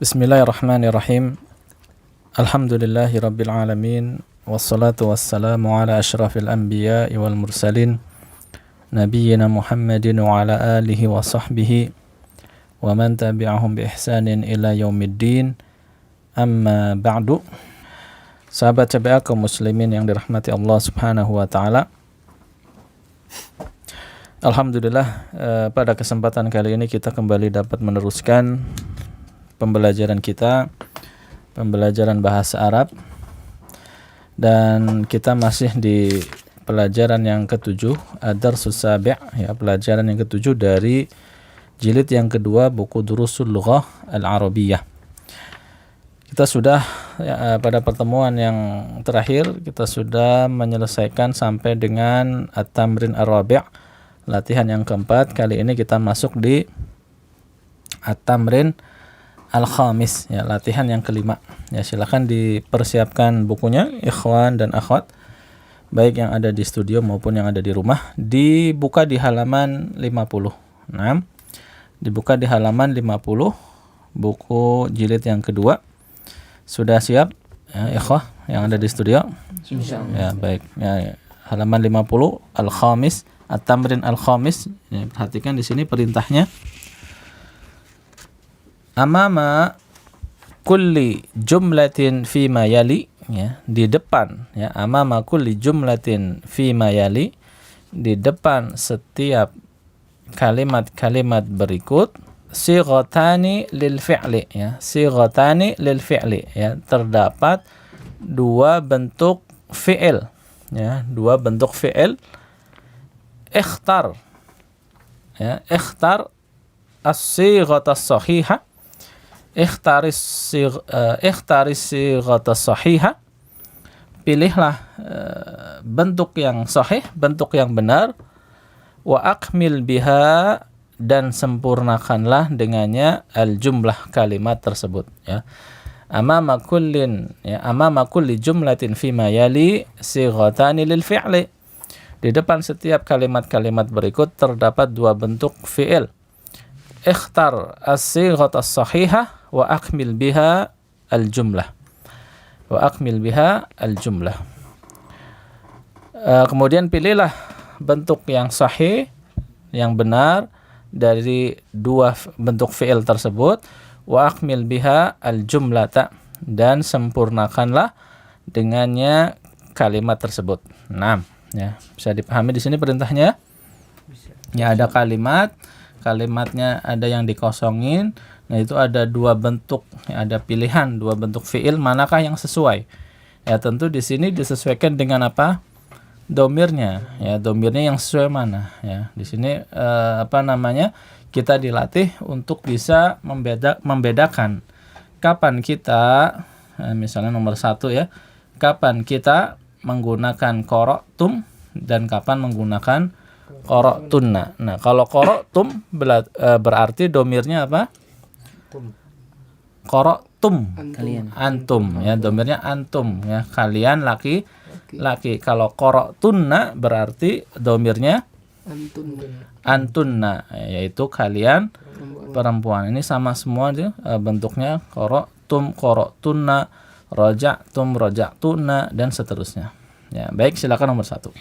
Bismillahirrahmanirrahim. Alhamdulillahi rabbil alamin. Wassalatu wassalamu ala ashrafil anbiya'i wal mursalin nabiyyina Muhammadin wa ala alihi wa sahbihi wa man tabi'ahum bi ihsanin ila yaumiddin. Amma ba'du. Sahabat CBA kaum muslimin yang dirahmati Allah Subhanahu wa taala. Alhamdulillah, pada kesempatan kali ini kita kembali dapat meneruskan pembelajaran kita, pembelajaran bahasa Arab, dan kita masih di pelajaran yang ke-7, Ad-Darsus Sabi', ya, pelajaran yang ke-7 dari jilid yang kedua buku Durusul Lughah Al-Arabiyyah. Kita sudah pada pertemuan yang terakhir kita sudah menyelesaikan sampai dengan At-Tamrin Ar-Rabi', latihan yang keempat. Kali ini kita masuk di At-Tamrin Al-Khamis, ya, latihan yang kelima. Ya, silakan dipersiapkan bukunya, ikhwan dan akhwat, baik yang ada di studio maupun yang ada di rumah. Dibuka di halaman 50. Nah, dibuka di halaman 50, buku jilid yang kedua. Sudah siap, ya, ikhwah yang ada di studio? Ya, baik. Ya, halaman 50, Al-Khamis, At-Tamrin Al-Khamis. Ya, perhatikan di sini perintahnya. Amama kulli jumlatin fima yali, ya, di depan, ya, amama kulli jumlatin fima yali, di depan setiap kalimat-kalimat berikut, sighatani lil fi'li, ya, sighatani lil fi'li, ya, terdapat dua bentuk fi'il, ya, dua bentuk fi'il. Ikhtar, ya, ikhtar as-sighata as-sahihah, ikhtaris sighata sahiha, pilihlah bentuk yang sahih, bentuk yang benar, wa akmil biha, dan sempurnakanlah dengannya al-jumlah, kalimat tersebut, ya. Amama kullin, ya, amama kulli jumlatin fima yali sighatani lil fi'li, di depan setiap kalimat-kalimat berikut terdapat dua bentuk fi'il. Ikhtar as-sighata as-sahihah wa akmil biha al-jumlah. Wa akmil biha al-jumlah. Kemudian pilihlah bentuk yang sahih, yang benar dari dua bentuk fi'il tersebut. Wa akmil biha al-jumlata, dan sempurnakanlah dengannya kalimat tersebut. Nah, ya, bisa dipahami di sini perintahnya? Ya, ada kalimatnya ada yang dikosongin. Nah, itu ada dua bentuk, ya, ada pilihan dua bentuk fiil, manakah yang sesuai? Ya, tentu di sini disesuaikan dengan apa? Domirnya, ya, domirnya yang sesuai mana? Ya, di sini kita dilatih untuk bisa membedakan kapan kita, misalnya nomor 1, ya, kapan kita menggunakan qara'tum dan kapan menggunakan qara'tunna. Nah, kalau qara'tum berarti domirnya apa? Qara'tum, kalian, antum, ya, domirnya antum, ya, kalian, laki-laki. Kalau qara'tunna berarti domirnya antunna, yaitu kalian perempuan. Ini sama semua dia, bentuknya qara'tum, qara'tunna, raja'tum, raja'tunna, dan seterusnya. Ya, baik, silakan nomor 1.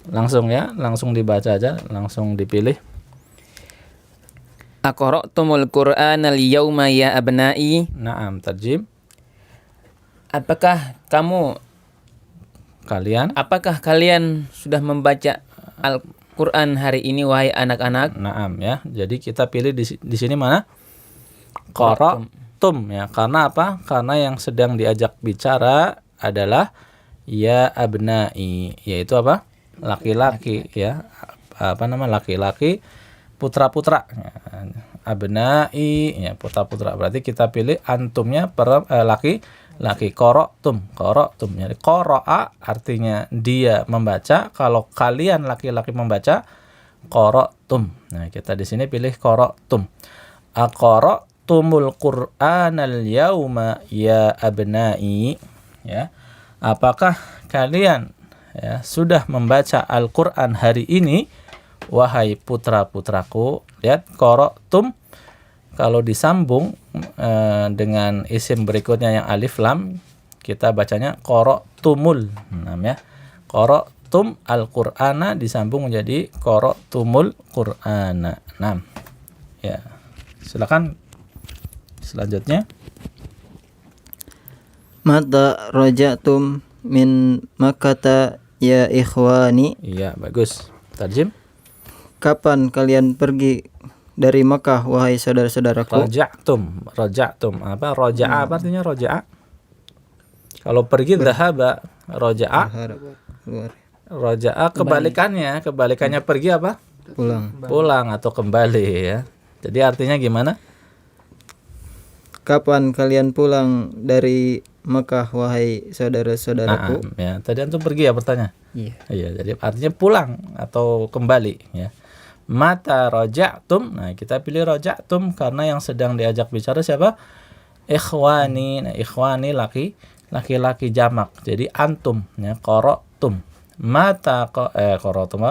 Langsung, ya, langsung dibaca aja, langsung dipilih. Aqra'tumul Qur'ana al-yawma ya abna'i. Naam, tarjim. Apakah kalian sudah membaca Al-Qur'an hari ini, wahai anak-anak? Naam, ya. Jadi kita pilih di sini mana? Qara'tum, ya. Karena apa? Karena yang sedang diajak bicara adalah ya abna'i, yaitu apa? Laki-laki, ya. Laki-laki, putra-putra. Abna'i, ya, putra-putra. Berarti kita pilih antumnya laki-laki. Qara'tum. Jadi qara'a artinya dia membaca. Kalau kalian laki-laki membaca, qara'tum. Nah, kita di sini pilih qara'tum. Aqra'tumul Qur'anal yawma ya abna'i, ya. Apakah kalian, ya, sudah membaca Al-Qur'an hari ini, wahai putra-putraku. Lihat qara'tum kalau disambung dengan isim berikutnya yang alif lam, kita bacanya qara'tumul. Ya. Qara'tum al-Qur'ana disambung menjadi qara'tumul Qur'ana. Ya. Silakan selanjutnya. Mata raja'tum min Makkata ya ikhwani. Iya, bagus. Tarjim. Kapan kalian pergi dari Makkah wahai saudara-saudaraku? Raja'tum. Apa? Raja'a apa artinya raja'a? Kalau pergi dhahaba, raja'a. Keluar. Raja'a kebalikannya pergi apa? Pulang atau kembali ya. Jadi artinya gimana? Kapan kalian pulang dari Makkah wahai saudara-saudaraku? Ya, tadi antum pergi ya bertanya. Iya, jadi artinya pulang atau kembali ya. Mata raja'tum. Nah, kita pilih raja'tum karena yang sedang diajak bicara siapa? Ikhwani. Nah, ikhwani laki-laki jamak. Jadi antum ya, qara'tum. Mata qara'tum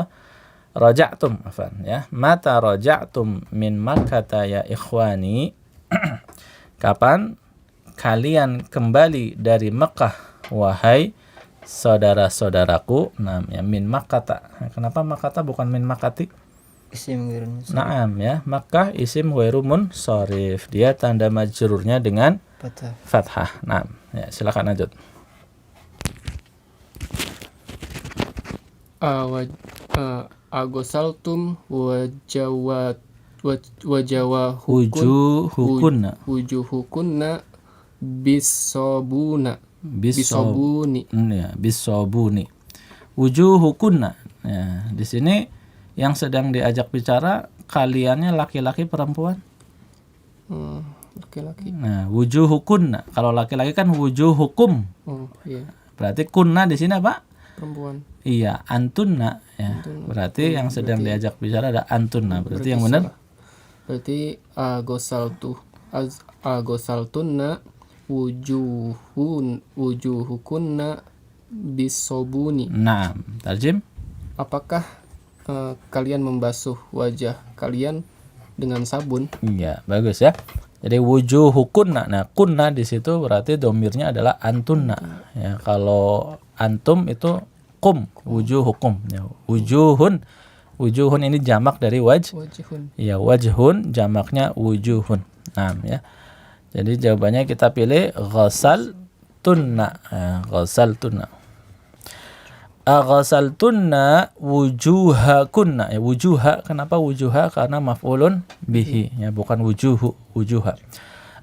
raja'tum afan ya. Mata raja'tum min Makkah ya ikhwani. Kapan kalian kembali dari Mekah wahai saudara-saudaraku? Nah, ya min Makkah. Kenapa Makkah bukan min Makkati? Isim ghairu munsharif. Naam ya, Makkah isim ghairu munsharif. Dia tanda majrurnya dengan fathah. Naam. Ya, silakan lanjut. Agosaltum wujuhukunna bisobuni. Ya, bisobuni. Wujuhukunna. Ya, di sini yang sedang diajak bicara kaliannya laki-laki perempuan? Laki-laki. Nah, wujuhukunna. Kalau laki-laki kan wujuhukum. Oh, iya. Berarti kunna di sini apa? Perempuan. Iya, antunna ya. Berarti yang sedang diajak bicara ada antunna. Berarti yang benar? Salah. Berarti agosaltunna wujuhukunna bisobuni. Nah, tarjim. Apakah kalian membasuh wajah kalian dengan sabun? Iya, bagus ya. Jadi wujuhukunna. Nah, kunna di situ berarti domirnya adalah antunna. Ya, kalau antum itu kum, wujuhukum. Ya, wujuhun ini jamak dari Wajhun. Ya, wajhun jamaknya wujuhun. Nah, ya. Jadi jawabannya kita pilih ghasaltunna. Ya, ghasaltunna. Aghasaltunna wujuhakunna. Ya, wujuha. Kenapa wujuha? Karena maf'ulun bihi. Ya, bukan wujuha.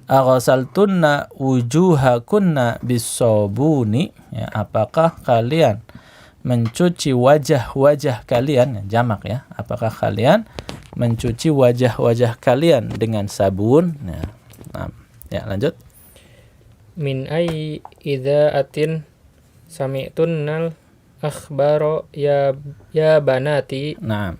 Aghasaltunna wujuhakunna bisobuni. Ya, apakah kalian mencuci wajah-wajah kalian, jamak ya. Apakah kalian mencuci wajah-wajah kalian dengan sabun? Ya, lanjut. Min ayyi idza'atin sami'tunnal akhbaro ya banati. Nah,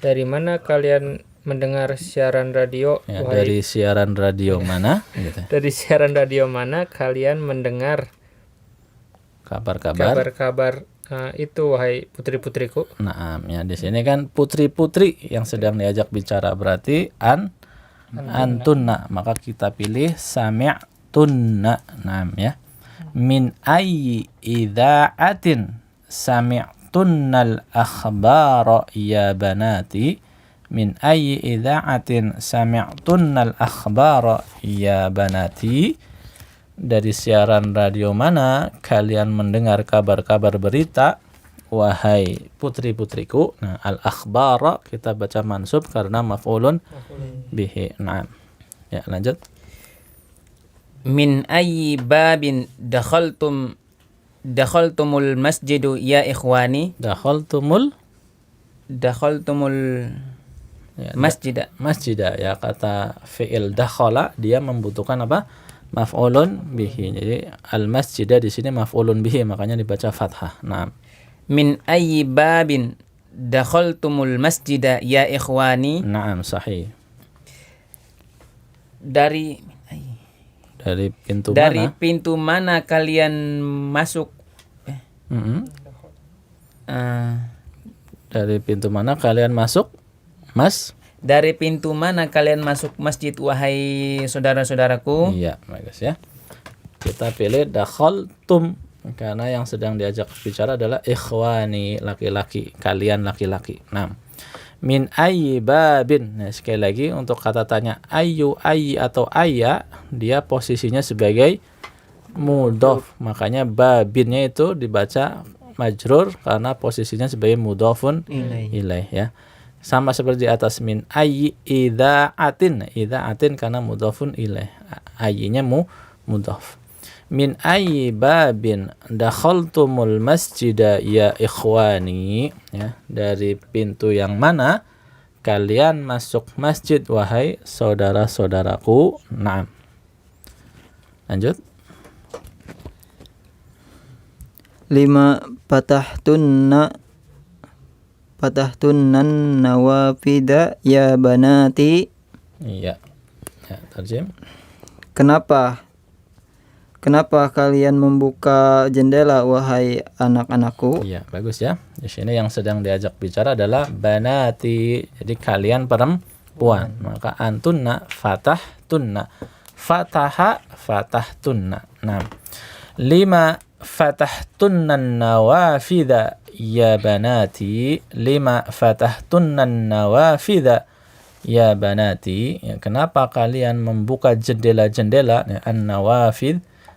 Dari mana kalian mendengar siaran radio? ya, dari siaran radio mana? Gitu. Dari siaran radio mana kalian mendengar kabar-kabar itu wahai putri-putriku? Nah, ya di sini kan putri-putri yang sedang diajak bicara berarti antunna. Maka kita pilih sami'tunna. Nah, ya. Min ayyi idza'atin sami'tunnal akhbara ya banati. Min ayyi idza'atin sami'tunnal akhbara ya banati. Dari siaran radio mana kalian mendengar kabar-kabar berita wahai putri-putriku? Nah, al-akhbara kita baca mansub karena maf'ulun bihi. Nah, ya, lanjut. Min ayyi babin dakhaltumul masjidu ya ikhwani. Dakhaltumul ya, masjida ya, kata fi'il dakhala dia membutuhkan apa? Maf'ulun bihi. Jadi al-masjidah di sini maf'ulun bihi, makanya dibaca fathah. Nah. Min ayyi babin dakhaltumul masjida ya ikhwani. Naam, sahih. Dari pintu dari mana? pintu mana kalian masuk? Dari pintu mana kalian masuk? Mas? Dari pintu mana kalian masuk masjid wahai saudara-saudaraku? Iya, bagus ya. Kita pilih dakhaltum karena yang sedang diajak bicara adalah ikhwani, laki-laki, kalian laki-laki. Nah, min ayyi babin. Nah, sekali lagi untuk kata tanya ayyu, ayyi atau ayya, dia posisinya sebagai mudhof. Makanya babinnya itu dibaca majrur karena posisinya sebagai mudhofun ilaih ya. Sama seperti di atas min ayyi idza'atin. Idza'atin karena mudhofun ilaih. Ayyinya mudhof. Min ayyi babin dakhaltumul masjida ya ikhwani, ya, dari pintu yang mana kalian masuk masjid wahai saudara-saudaraku. Naam. Lanjut. 5 patahtunnan nawafida ya banati. Iya. Ya, tarjim. Kenapa kalian membuka jendela wahai anak-anakku? Iya, bagus ya. Di sini yang sedang diajak bicara adalah banati. Jadi kalian perempuan. Maka antunna fatahtunna. Fatahtunna. Nah. 5 fatahtunnan nawafida ya banati. 5 fatahtunnan nawafida ya banati. Ya, kenapa kalian membuka jendela-jendela? Ya,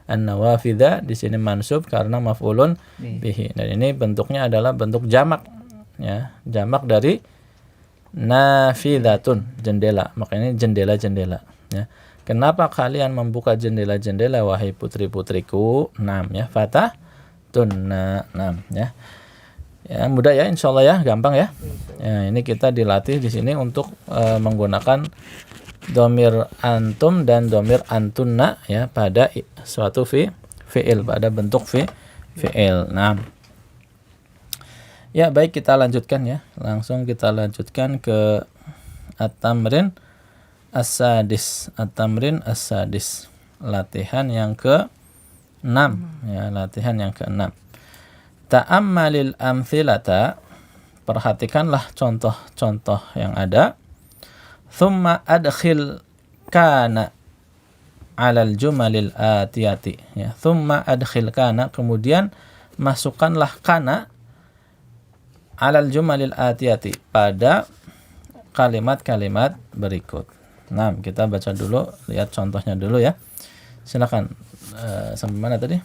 an-nawafida di sini mansub karena maf'ulun bihi. Dan ini bentuknya adalah bentuk jamak, ya, jamak dari nafidatun, jendela. Makanya jendela-jendela, ya. Kenapa kalian membuka jendela-jendela wahai putri-putriku? 6 ya, fatahtunna. 6 ya. Ya, mudah ya, insyaallah ya, gampang ya. Ya, ini kita dilatih di sini untuk menggunakan domir antum dan domir antunna ya pada suatu fi'il, pada bentuk fi'il. Nah. Ya, baik, kita lanjutkan ya. Langsung kita lanjutkan ke at-tamrin as-sadis. At-tamrin as-sadis. Latihan yang ke-6 ya, latihan yang ke-6. Ta'ammalil amthilata, perhatikanlah contoh-contoh yang ada. Thumma adkhil kana 'alal jumalil atiyati, ya. Thumma adkhil kana, kemudian masukkanlah kana 'alal jumalil atiyati, pada kalimat-kalimat berikut. Nah, kita baca dulu, lihat contohnya dulu ya. Silakan, sampai mana tadi?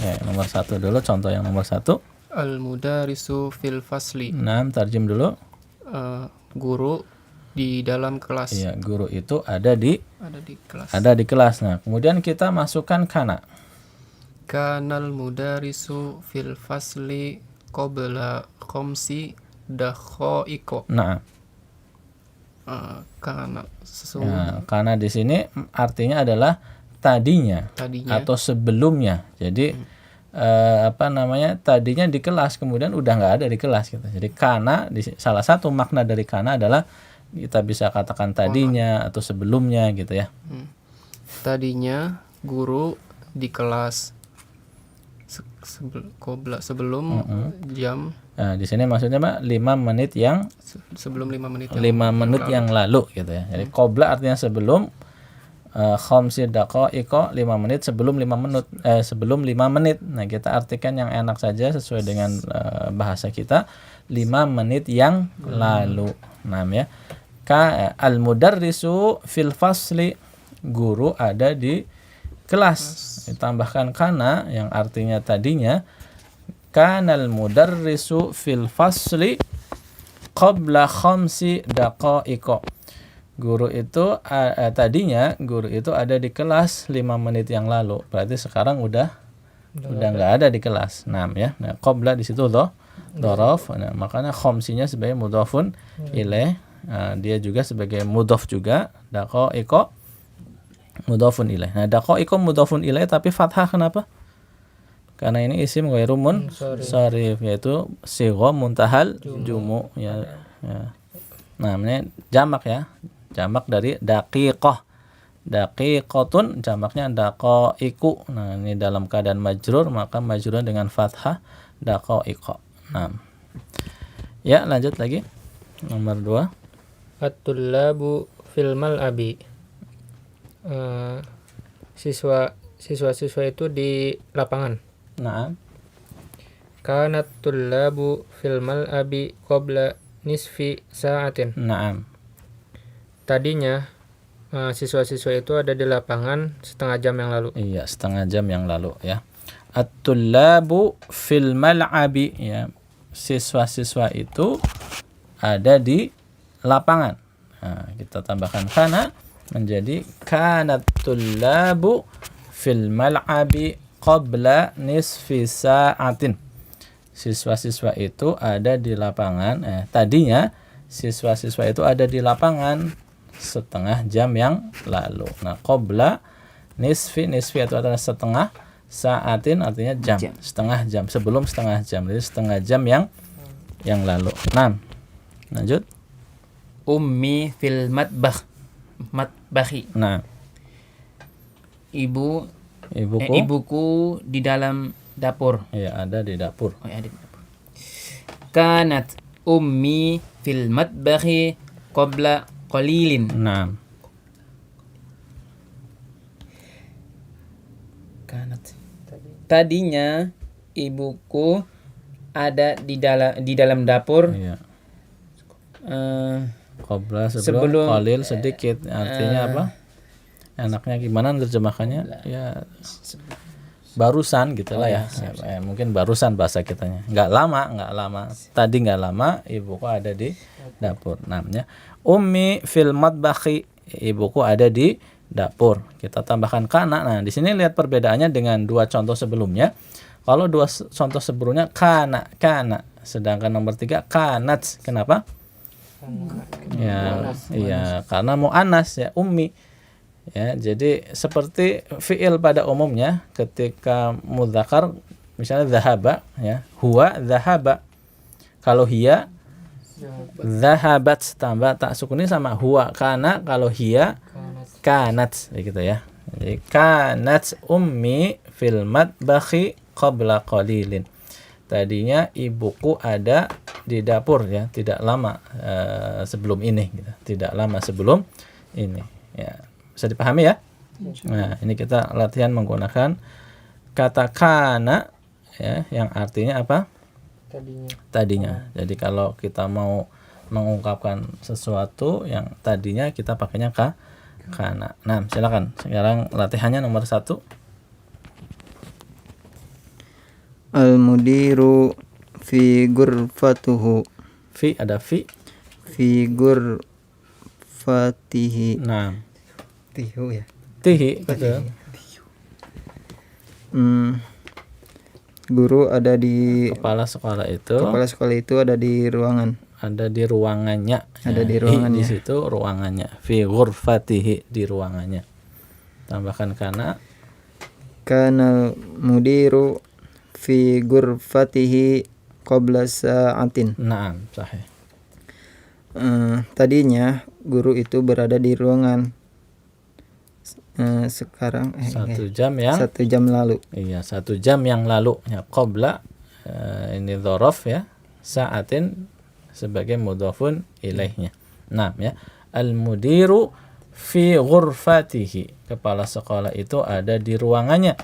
Ya, nomor 1 dulu, contoh yang nomor 1. Al-mudarisu fil fasli. Nah, tarjim dulu. Guru di dalam kelas. Iya, guru itu ada di kelas. Ada di kelas. Nah, kemudian kita masukkan kana. Kanal mudarisu fil fasli qabla khamsi dakhaiko. Nah, karena di sini artinya adalah tadinya. Atau sebelumnya. Jadi tadinya di kelas, kemudian udah nggak ada di kelas gitu. Jadi kana, salah satu makna dari kana adalah kita bisa katakan tadinya atau sebelumnya gitu ya. Tadinya guru di kelas sebelum jam. Nah, di sini maksudnya Pak 5 menit yang sebelum 5 menit 5 menit yang lalu gitu ya. Jadi qabla artinya sebelum, khamsi daqaiqa 5 menit sebelum 5 menit sebelum 5 menit. Nah, kita artikan yang enak saja sesuai dengan bahasa kita, 5 menit yang lalu. Nah, ya. Al-mudarrisu fil fasli, guru ada di kelas. Ditambahkan kana yang artinya tadinya. Kanal mudarrisu fil fasli qabla khamsi daqaiqa. Guru itu tadinya guru itu ada di kelas 5 menit yang lalu. Berarti sekarang udah nggak ada di kelas. 6 ya. Nah, qabla di situ dhorof. Nah, makanya khamsinya sebagai mudhofun ilaih. Dia juga sebagai mudhof juga. Daqaiqa mudhofun ilaih. Nah, daqaiqa mudhofun ilaih tapi fathah kenapa? Karena ini isim ghairu munsharif, yaitu sigha muntahal jumu ya. Nah, ini jamak ya. Jamak dari daqiqah. Daqiqatun jamaknya daqaiqu. Nah, ini dalam keadaan majrur, maka majrur dengan fathah daqaiqa. Nah. Ya, lanjut lagi. Nomor 2. At-tullabu fil mal'abi. Siswa-siswa itu di lapangan. Naam. Kanat tullabu fil mal'abi qabla nisfi sa'atin. Naam. Tadinya siswa-siswa itu ada di lapangan setengah jam yang lalu. Iya, setengah jam yang lalu ya. At-tullabu fil mal'abi ya. Siswa-siswa itu ada di lapangan. Nah, kita tambahkan kana menjadi kanat tullabu fil mal'abi qabla nisfi sa'atin. Siswa-siswa itu ada di lapangan. Tadinya siswa-siswa itu ada di lapangan setengah jam yang lalu. Nah, qabla nisfi itu adalah setengah, sa'atin artinya jam. Setengah jam, sebelum setengah jam. Jadi setengah jam yang lalu. 6. Lanjut. Ummi fil matbahi. Nah, ibuku Ibuku di dalam dapur. ya ada di dapur. Oh, ya, ada di dapur. Kanat ummi fil matbahi qabla qalilin. Nah, Kanat. Tadinya ibuku ada di dalam dapur. iya. eh, Qabla sebelum Sebelum, qalil sedikit. Artinya apa? Enaknya gimana nerjemahannya? Ya barusan gitulah ya. Mungkin barusan bahasa kitanya. Enggak lama. Tadi enggak lama ibuku ada di dapur. Namanya ummi fil matbakhi. Ibuku ada di dapur. Kita tambahkan kana. Nah, di sini lihat perbedaannya dengan dua contoh sebelumnya. Kalau dua contoh sebelumnya kana. Sedangkan nomor 3 kanat. Kenapa? Ya, iya, karena mu'annas ya, ummi. Ya, jadi seperti fi'il pada umumnya ketika mudzakkar misalnya dzahaba ya, huwa dzahaba. Kalau hiya dzahabat tambah tak sukuni sama huwa. Kana kalau hiya kanat begitu ya. Jadi kanat ummi fil matbakhi qabla qalilin. Tadinya ibuku ada di dapur ya, tidak lama sebelum ini gitu. Tidak lama sebelum ini ya. Bisa dipahami ya? Nah, ini kita latihan menggunakan kata kana ya, yang artinya apa? Tadinya. Jadi kalau kita mau mengungkapkan sesuatu yang tadinya, kita pakainya kana. Nah, silakan. Sekarang latihannya nomor 1. Al-mudiru fi ghurfatuhu. Fi ada fi. Fi ghurfatihi. Nah, Tihu ya. tihi betul. Guru ada di Kepala sekolah itu ada di ruangan. ada di ruangannya. Ada Ya, di ruangannya. Di situ ruangannya. Fi ghurfatihi di ruangannya. Tambahkan kana. Kana mudiru fi ghurfatihi qabla sa'atin. Naam, sahih. Tadinya guru itu berada di ruangan. Sekarang 1 jam yang 1 jam lalu. iya, 1 jam yang lalu ya, qabla ini dzaraf ya, sa'atin sebagai mudhafun ilaihnya. Nah, ya. Al-mudiru fi ghurfatihi. Kepala sekolah itu ada di ruangannya.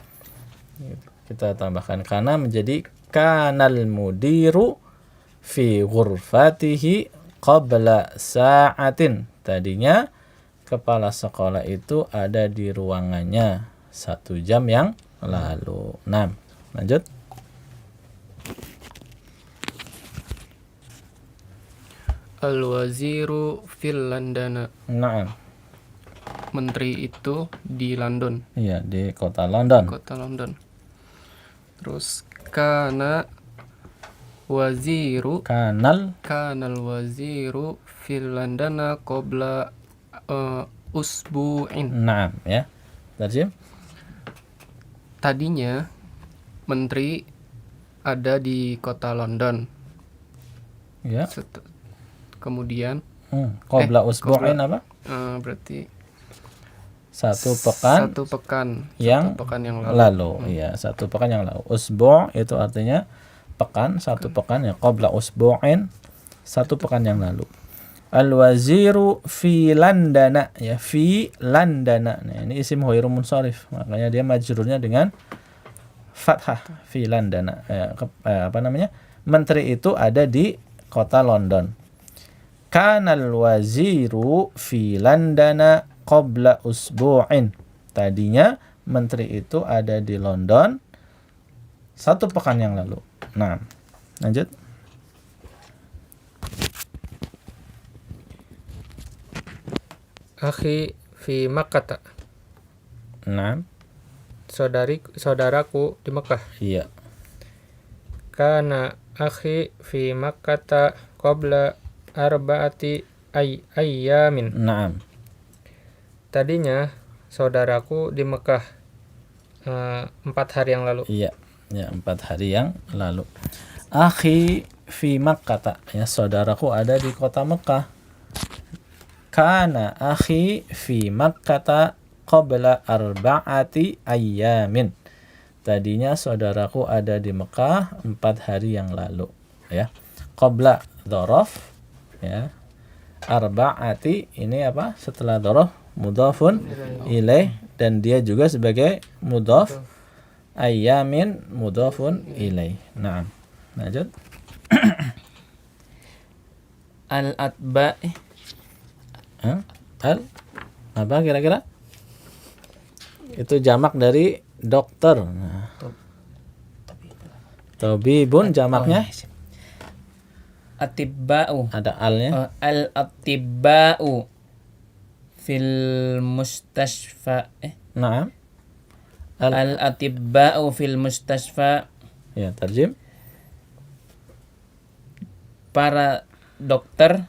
Kita tambahkan kana menjadi kanal mudiru fi ghurfatihi qabla sa'atin. Tadinya kepala sekolah itu ada di ruangannya 1 jam yang lalu. Nah, lanjut. Al-waziru fil London. Nah, Menteri itu di London, iya di kota London. kota London. Terus kanal waziru fil London qabla usbu'in. Nah, ya. Terjem. Tadinya menteri ada di kota London. Ya. Kemudian Qabla usbu'in apa? berarti 1 pekan satu pekan yang lalu. lalu. Iya, 1 pekan yang lalu. Usbu' itu artinya pekan, 1 pekan ya. Qabla usbu'in 1 pekan yang lalu. Al-waziru fi landana, ya, fi landana. Nah, ini isim ghairu munsharif, makanya dia majrurnya dengan fathah, fi landana. Menteri itu ada di kota London. Kanal waziru fi landana qabla usbu'in. Tadinya menteri itu ada di London 1 pekan yang lalu. Nah, lanjut. Akhi fi Makkah. Nah, Saudaraku di Mekah. iya. Kana akhi fi Makkah qabla arba'ati ayyamin. Naam. Tadinya saudaraku di Mekah 4 hari yang lalu. Iya, ya, 4 hari yang lalu. Akhi fi Makkah, ya, saudaraku ada di kota Mekah. Kana akhi fi Makkah qabla arba'ati ayyamin. Tadinya saudaraku ada di Mekah 4 hari yang lalu, ya. Qabla dzaraf, ya. Arba'ati ini apa? Setelah dzaraf mudhafun ilaih, dan dia juga sebagai mudhaf. Ayyamin mudhafun ilaih. Nah, lanjut. Al-atba Apa kira-kira? Itu jamak dari dokter. Nah. Tabibun jamaknya atibba'u. ada alnya. Al-atibba'u fil mustashfa. Nah, Al-atibba'u fil mustashfa. ya, terjem. Para dokter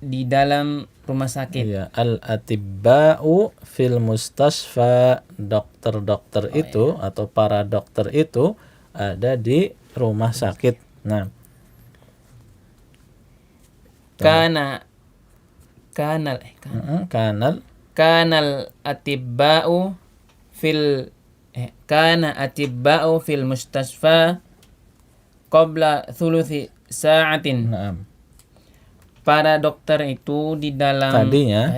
di dalam rumah sakit. Iya, al-atibba'u fil mustasfa. Dokter-dokter itu atau para dokter itu ada di rumah sakit. Nah, Kanal kanal atibba'u fil kana atibba'u fil mustasfa qabla thuluthi sa'atin. Naam. Para dokter itu di dalam Tadinya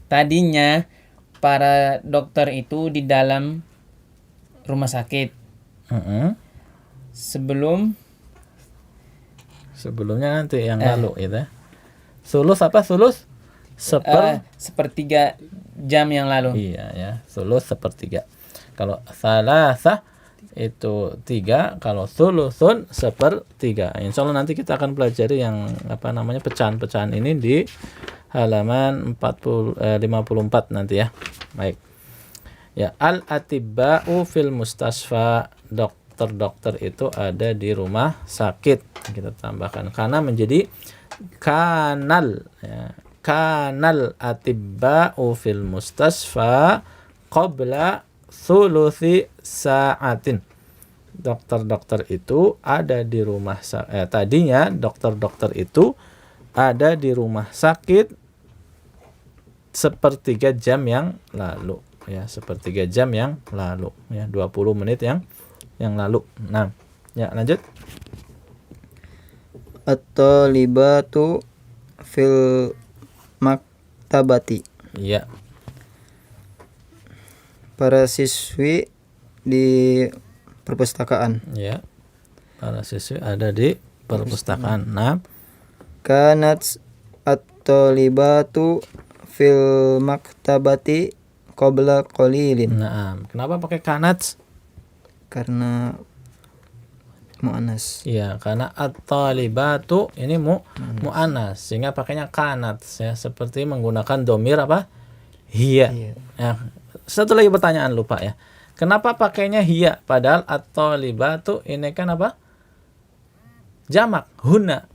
tadinya para dokter itu di dalam rumah sakit sebelumnya nanti yang lalu itu. Sulus apa? Sulus sepertiga jam yang lalu. Iya, ya, sulus sepertiga. Kalau salasah itu 3, kalau sulusun sepertiga. Insya Allah nanti kita akan pelajari yang pecahan-pecahan ini di halaman 54 nanti, ya. Baik. Ya, al-atibba'u fil mustasfa. Dokter-dokter itu ada di rumah sakit. Kita tambahkan karena menjadi kanal, ya. Kanal atibba'u fil mustasfa qabla thuluthi sa'atin. Dokter-dokter itu ada di rumah sakit. Tadinya dokter-dokter itu ada di rumah sakit sepertiga jam yang lalu, ya, sepertiga jam yang lalu, ya, 20 menit yang lalu. Nah, ya, lanjut. At-talibatu fil maktabati. Iya. Para siswi di perpustakaan. Ya. Para siswi ada di perpustakaan. Nah, Kanat at-talibatu fil maktabati qabla qalilin. nah, kenapa pakai kanat? Karena mu'annas. Iya, karena at-talibatu ini mu'annas, sehingga pakainya kanat, ya, seperti menggunakan domir apa? Hiya. Ya. Satu lagi pertanyaan lupa, ya. Kenapa pakainya hiya padahal at-talibatu ini kan apa? Jamak, huna.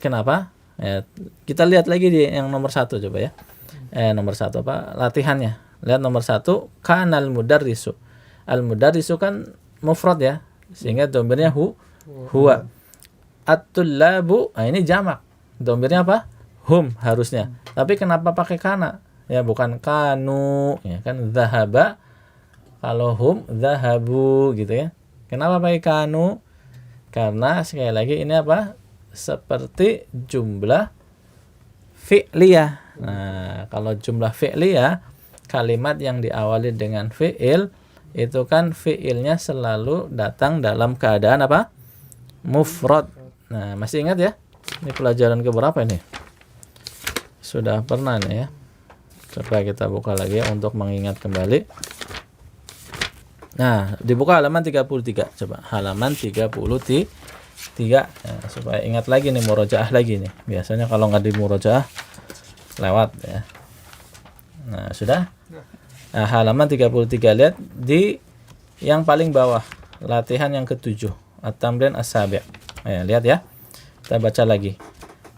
Kenapa? Ya, kita lihat lagi di yang nomor 1 coba, ya. Nomor 1 apa? Latihannya. Lihat nomor 1, kanal mudarrisu. Al-mudarrisu kan mufrad, ya. Sehingga domirnya huwa. At-tullabu, ini jamak. Domirnya apa? Hum harusnya. Tapi kenapa pakai kana? Ya, bukan kanu, ya kan zahaba. Kalau hum zahabu gitu, ya. Kenapa pakai kanu? Karena sekali lagi ini apa? seperti jumlah fi'liyah. Nah, kalau jumlah fi'liyah, kalimat yang diawali dengan fi'il itu kan fi'ilnya selalu datang dalam keadaan apa? Mufrad. Nah, masih ingat ya? Ini pelajaran keberapa ini? Sudah pernah nih ya. Coba kita buka lagi ya untuk mengingat kembali. Nah, dibuka halaman 33. Coba halaman 33. Ya, supaya ingat lagi nih, murojaah lagi nih. Biasanya kalau nggak di murojaah lewat ya. Nah, sudah. Nah, halaman 33, lihat di yang paling bawah, latihan yang ke-7, at-tamrin as-sabi'. Ya, lihat ya. Kita baca lagi.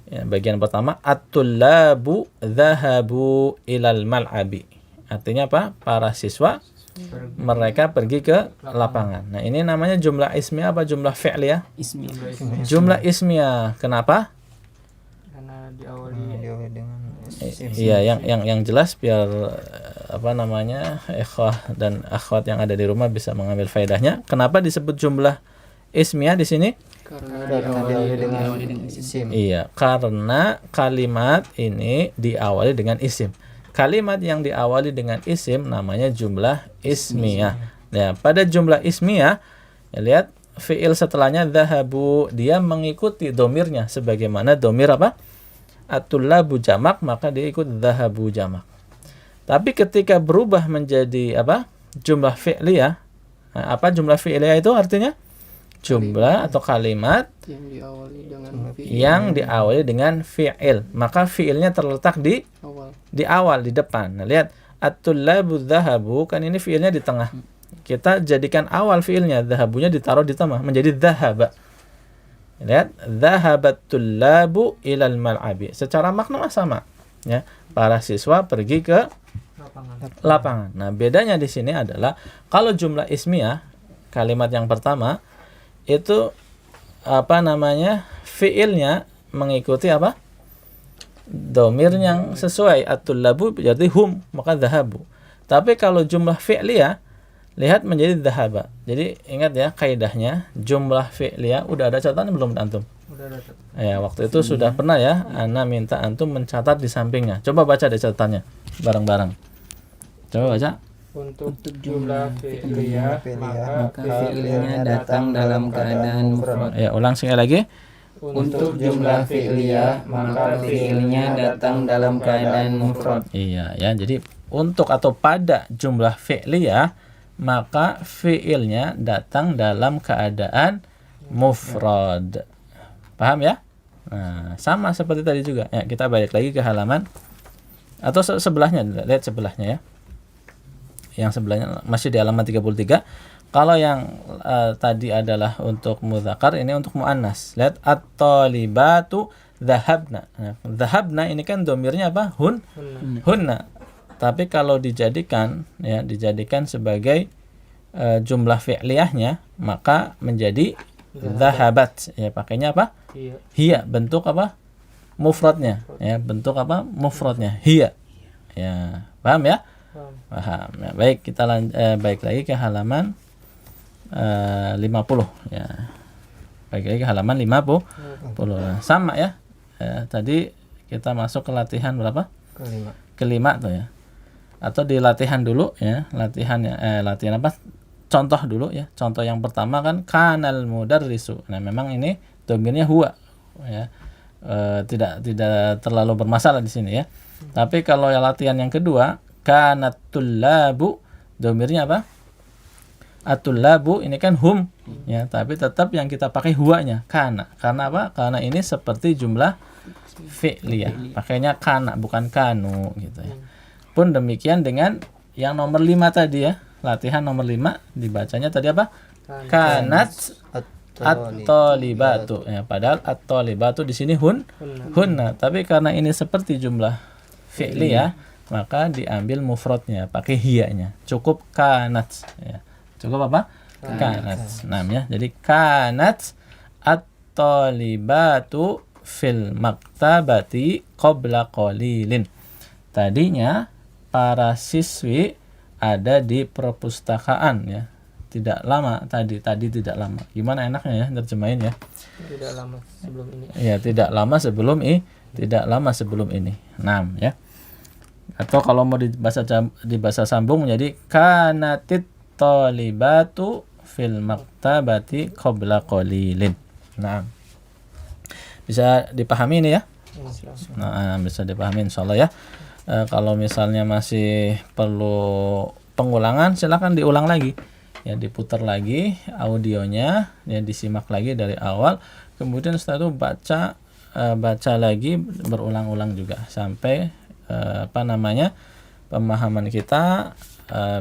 Ya, bagian pertama, at-tullabu dhahabu ilal mal'abi. Artinya apa? Para siswa mereka pergi ke lapangan. Nah, ini namanya jumlah ismiyah apa jumlah fi'liyah? Ismi. Jumlah ismiyah. Kenapa? Karena diawali Diawali dengan Iya, yang jelas biar apa namanya, ikhwah dan akhwat yang ada di rumah bisa mengambil faedahnya. Kenapa disebut jumlah ismiyah di sini? Karena diawali dengan isim. Iya, karena kalimat ini diawali dengan isim. Kalimat yang diawali dengan isim namanya jumlah ismiyah. Ya, pada jumlah ismiyah, ya, lihat fiil setelahnya dhahabu, dia mengikuti domirnya sebagaimana domir apa? At-tullabu jamak, maka dia ikut dhahabu jamak. Tapi ketika berubah menjadi apa? Jumlah fi'liyah. Nah, apa jumlah fi'liyah itu artinya? Jumlah atau kalimat yang diawali dengan fi'il. Maka fi'ilnya terletak di awal. di depan. Nah, lihat at-tullabu dhahabu, kan ini fi'ilnya di tengah. Kita jadikan awal fi'ilnya, dhahabunya ditaruh di tengah menjadi dhahaba. Lihat, dhahabat tullabu ilal mal'abi. Secara makna sama, ya. Para siswa pergi ke lapangan. Nah, bedanya di sini adalah kalau jumlah ismiyah, kalimat yang pertama itu apa namanya? Fiilnya mengikuti apa? Domir yang sesuai. At-tullabu berarti hum, maka dhahabu. Tapi kalau jumlah fi'liyah, lihat menjadi dhahaba. Jadi ingat ya kaidahnya, jumlah fi'liyah udah ada catatan belum antum? udah ada. Ya, waktu itu sudah pernah ya, ana minta antum mencatat di sampingnya. Coba baca deh catatannya bareng-bareng. Coba baca. Untuk jumlah fi'liyah, maka fi'ilnya datang dalam keadaan mufrad. Ya, ulang sekali lagi. Untuk jumlah fi'liyah, maka fi'ilnya datang dalam keadaan mufrad. Iya ya, jadi untuk atau pada jumlah fi'liyah, maka fi'ilnya datang dalam keadaan mufrad. Paham ya? Nah, sama seperti tadi juga. Ya, kita balik lagi ke halaman atau sebelahnya, lihat sebelahnya ya. Yang sebelahnya masih di halaman 33. Kalau yang tadi adalah untuk mudzakkar, ini untuk muannas. Lihat at-talibatu dhahabna. Nah, dhahabna ini kan domirnya apa? Hunna. Tapi kalau dijadikan sebagai jumlah fi'liyahnya, maka menjadi dhahabat. Ya, pakainya apa? Hiya, bentuk apa? Mufradnya. Ya, bentuk apa? Mufradnya. Hiya. Ya, paham ya? Paham. Ya, baik, kita baik lagi ke halaman 50 ya. Baik lagi ke halaman 50. Sama ya. Tadi kita masuk ke latihan berapa? Kelima tuh ya. Atau di latihan dulu ya. Latihan apa? Contoh dulu ya. Contoh yang pertama kan kanal mudarrisu. Nah, memang ini domirnya huwa ya. Tidak terlalu bermasalah di sini ya. Tapi kalau yang latihan yang kedua, kanat tullabu, domirnya apa? At-tullabu ini kan hum ya, tapi tetap yang kita pakai huwanya kana. Karena apa? Karena ini seperti jumlah fi'liyah. Pakainya kana bukan kanu gitu ya. Pun demikian dengan yang nomor 5 tadi ya. Latihan nomor 5 dibacanya tadi apa? Kanat at-talibatu ya, padahal at-talibatu di sini hunna, tapi karena ini seperti jumlah fi'liyah, maka diambil mufradnya, pakai hiyanya. Cukup kanat ya. Cukup apa? Kanat. Namanya. Jadi kanat at-talibatu fil maktabati qabla qalilin. Tadinya para siswi ada di perpustakaan ya. Tidak lama tadi tidak lama. Gimana enaknya ya terjemahin ya? Tidak lama sebelum ini. Ya, tidak lama sebelum ini. 6 ya. Atau kalau mau di bahasa sambung jadi kanatit talibatu fil maktabati qabla qalilin. Nah, bisa dipahami ini ya? Nah, bisa dipahami insyaallah ya. Kalau misalnya masih perlu pengulangan, silakan diulang lagi. Ya, diputar lagi audionya, ya disimak lagi dari awal. Kemudian setelah itu baca lagi berulang-ulang juga sampai pemahaman kita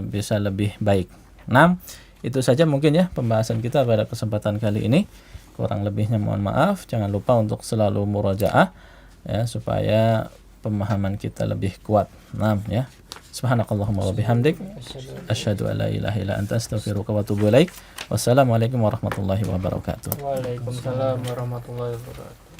bisa lebih baik. 6. Itu saja mungkin ya pembahasan kita pada kesempatan kali ini. Kurang lebihnya mohon maaf. Jangan lupa untuk selalu murojaah ya supaya pemahaman kita lebih kuat. 6 ya. Subhanakallahumma wa bihamdik asyhadu an la ilaha illa anta astaghfiruka wa atubu ilaik. Wassalamualaikum warahmatullahi wabarakatuh. Waalaikumsalam warahmatullahi wabarakatuh.